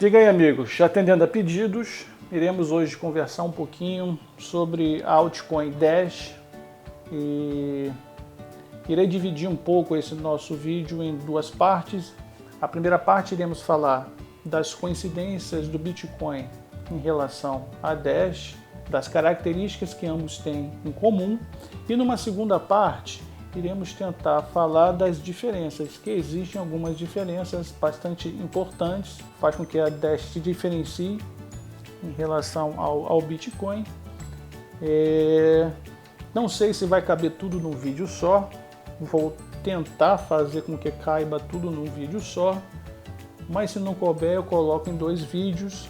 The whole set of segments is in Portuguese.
Diga aí, amigos, atendendo a pedidos, iremos hoje conversar um pouquinho sobre a altcoin Dash e irei dividir um pouco esse nosso vídeo em duas partes. A primeira parte iremos falar das coincidências do Bitcoin em relação a Dash, das características que ambos têm em comum, e numa segunda parte iremos tentar falar das diferenças, que existem algumas diferenças bastante importantes, faz com que a Dash se diferencie em relação ao Bitcoin. Não sei se vai caber tudo num vídeo só, vou tentar fazer com que caiba tudo num vídeo só, mas se não couber eu coloco em dois vídeos.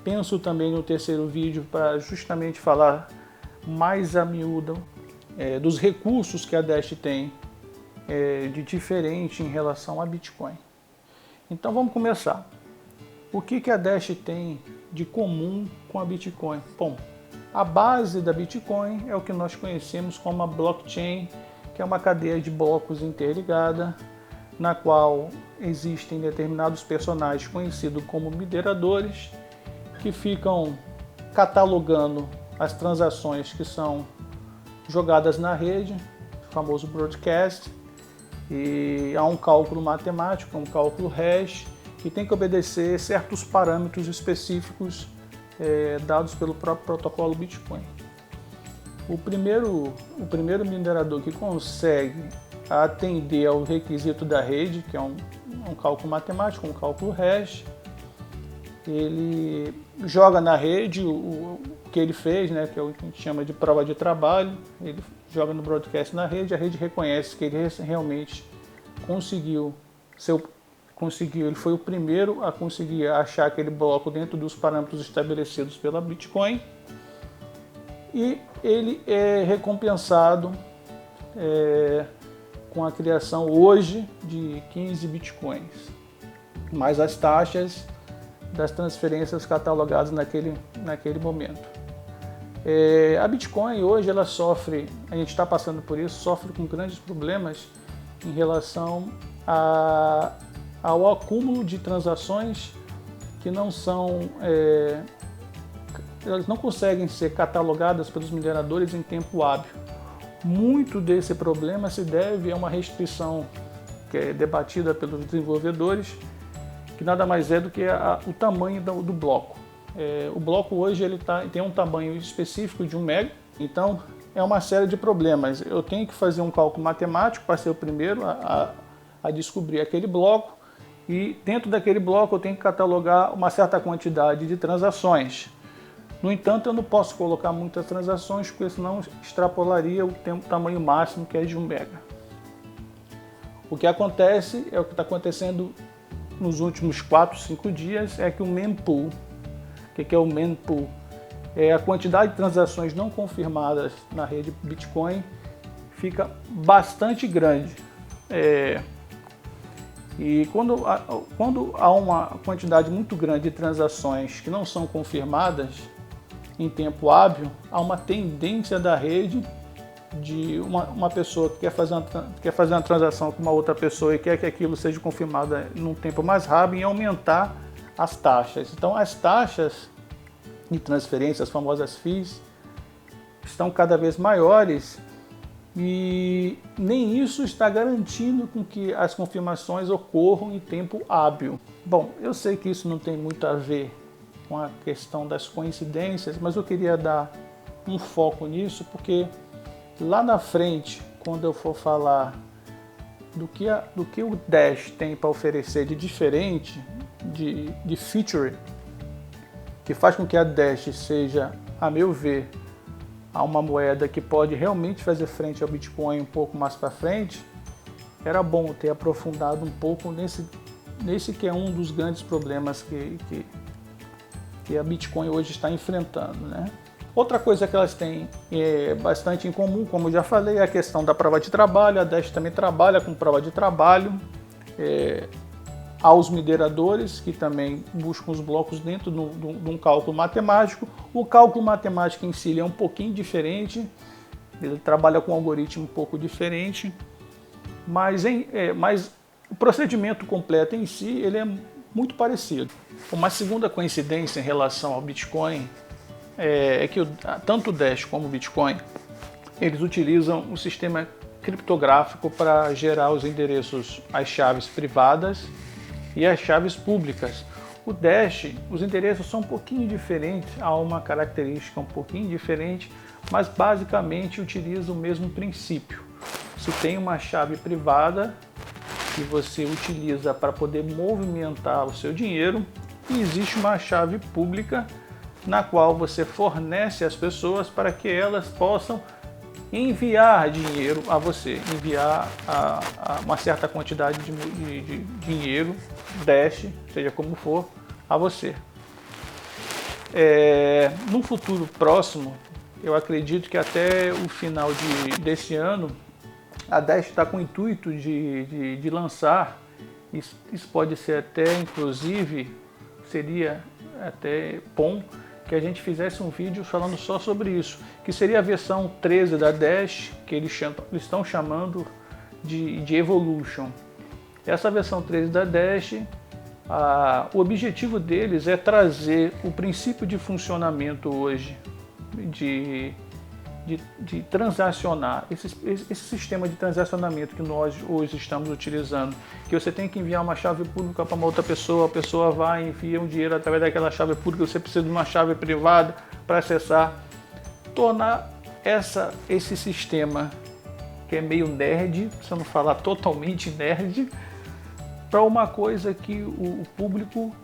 Penso também no terceiro vídeo para justamente falar mais a miúdo dos recursos que a Dash tem de diferente em relação a Bitcoin. Então vamos começar. O que a Dash tem de comum com a Bitcoin? Bom, a base da Bitcoin é o que nós conhecemos como a blockchain, que é uma cadeia de blocos interligada, na qual existem determinados personagens conhecidos como mineradores, que ficam catalogando as transações que são jogadas na rede, o famoso broadcast, e há um cálculo matemático, um cálculo hash, que tem que obedecer certos parâmetros específicos dados pelo próprio protocolo Bitcoin. O primeiro minerador que consegue atender ao requisito da rede, que é um cálculo matemático, um cálculo hash, ele joga na rede o que ele fez, né, que é o que a gente chama de prova de trabalho. Ele joga no broadcast na rede, a rede reconhece que ele realmente conseguiu, ele foi o primeiro a conseguir achar aquele bloco dentro dos parâmetros estabelecidos pela Bitcoin, e ele é recompensado com a criação hoje de 15 Bitcoins, mais as taxas das transferências catalogadas naquele momento. A Bitcoin hoje ela sofre, a gente está passando por isso, sofre com grandes problemas em relação ao acúmulo de transações que não são, elas não conseguem ser catalogadas pelos mineradores em tempo hábil. Muito desse problema se deve a uma restrição que é debatida pelos desenvolvedores, que nada mais é do que o tamanho do bloco. O bloco hoje ele tem um tamanho específico de 1 MB, então é uma série de problemas. Eu tenho que fazer um cálculo matemático para ser o primeiro a descobrir aquele bloco, e dentro daquele bloco eu tenho que catalogar uma certa quantidade de transações. No entanto, eu não posso colocar muitas transações, porque senão extrapolaria o tamanho máximo, que é de 1 MB. O que acontece é o que está acontecendo nos últimos 4, 5 dias, é que o mempool, o que é o mempool? É a quantidade de transações não confirmadas na rede Bitcoin fica bastante grande. E quando há uma quantidade muito grande de transações que não são confirmadas em tempo hábil, há uma tendência da rede de uma pessoa que quer fazer uma transação com uma outra pessoa e quer que aquilo seja confirmado num tempo mais rápido, e aumentar as taxas. Então as taxas de transferência, as famosas fees, estão cada vez maiores, e nem isso está garantindo com que as confirmações ocorram em tempo hábil. Bom, eu sei que isso não tem muito a ver com a questão das coincidências, mas eu queria dar um foco nisso, porque lá na frente, quando eu for falar do que o Dash tem para oferecer de diferente, de feature, que faz com que a Dash seja, a meu ver, uma moeda que pode realmente fazer frente ao Bitcoin um pouco mais para frente, era bom ter aprofundado um pouco nesse que é um dos grandes problemas que a Bitcoin hoje está enfrentando, né? Outra coisa que elas têm bastante em comum, como eu já falei, é a questão da prova de trabalho. A Dash também trabalha com prova de trabalho. Aos mineradores, que também buscam os blocos dentro de um cálculo matemático. O cálculo matemático em si é um pouquinho diferente, ele trabalha com um algoritmo um pouco diferente, mas o procedimento completo em si ele é muito parecido. Uma segunda coincidência em relação ao Bitcoin é que tanto o Dash como o Bitcoin, eles utilizam um sistema criptográfico para gerar os endereços, as chaves privadas e as chaves públicas. O Dash, os endereços são um pouquinho diferentes, há uma característica um pouquinho diferente, mas basicamente utiliza o mesmo princípio. Se tem uma chave privada que você utiliza para poder movimentar o seu dinheiro, e existe uma chave pública na qual você fornece às pessoas para que elas possam enviar dinheiro a você, enviar uma certa quantidade de dinheiro, Dash, seja como for, a você. No futuro próximo, eu acredito que até o final desse ano, a Dash está com o intuito de lançar, isso pode ser até, inclusive, seria até bom que a gente fizesse um vídeo falando só sobre isso, que seria a versão 13 da Dash, que eles estão chamando de Evolution. Essa versão 13 da Dash, o objetivo deles é trazer o princípio de funcionamento hoje, de transacionar, esse sistema de transacionamento que nós hoje estamos utilizando, que você tem que enviar uma chave pública para uma outra pessoa, a pessoa vai e envia um dinheiro através daquela chave pública, você precisa de uma chave privada para acessar, tornar esse sistema, que é meio nerd, se eu não falar totalmente nerd, para uma coisa que o público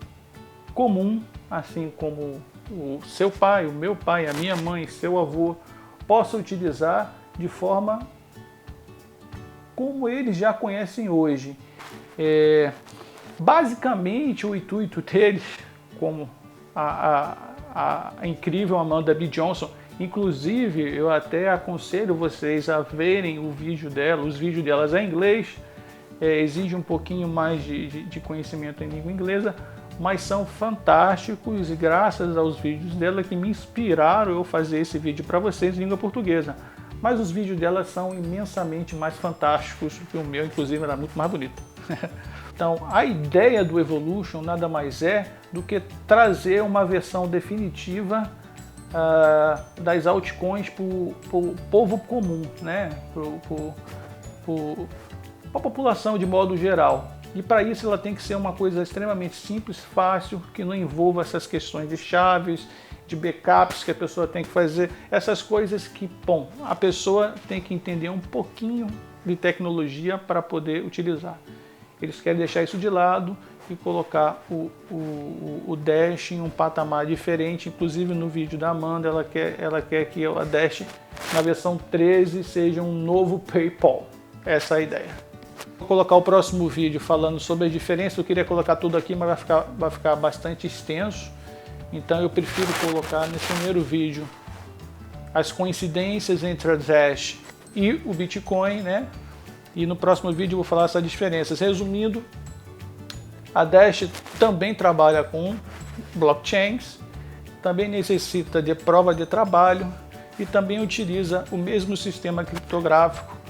comum, assim como o seu pai, o meu pai, a minha mãe, seu avô, possa utilizar de forma como eles já conhecem hoje. Basicamente, o intuito deles, como a incrível Amanda B. Johnson, inclusive eu até aconselho vocês a verem o vídeo dela, os vídeos delas em inglês, exige um pouquinho mais de conhecimento em língua inglesa, mas são fantásticos e graças aos vídeos dela que me inspiraram eu fazer esse vídeo para vocês em língua portuguesa. Mas os vídeos dela são imensamente mais fantásticos do que o meu, inclusive era muito mais bonito. Então, a ideia do Evolution nada mais é do que trazer uma versão definitiva das altcoins para o povo comum, né? Para a população de modo geral. E para isso ela tem que ser uma coisa extremamente simples, fácil, que não envolva essas questões de chaves, de backups que a pessoa tem que fazer, essas coisas que, bom, a pessoa tem que entender um pouquinho de tecnologia para poder utilizar. Eles querem deixar isso de lado e colocar o Dash em um patamar diferente, inclusive no vídeo da Amanda ela quer que a Dash na versão 13 seja um novo PayPal. Essa é a ideia. Vou colocar o próximo vídeo falando sobre a diferença. Eu queria colocar tudo aqui, mas vai ficar bastante extenso. Então eu prefiro colocar nesse primeiro vídeo as coincidências entre a Dash e o Bitcoin, né? E no próximo vídeo eu vou falar essas diferenças. Resumindo, a Dash também trabalha com blockchains, também necessita de prova de trabalho e também utiliza o mesmo sistema criptográfico,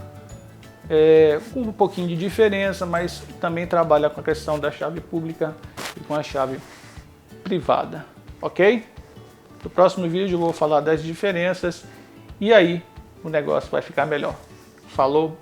com um pouquinho de diferença, mas também trabalha com a questão da chave pública e com a chave privada, ok? No próximo vídeo eu vou falar das diferenças e aí o negócio vai ficar melhor. Falou!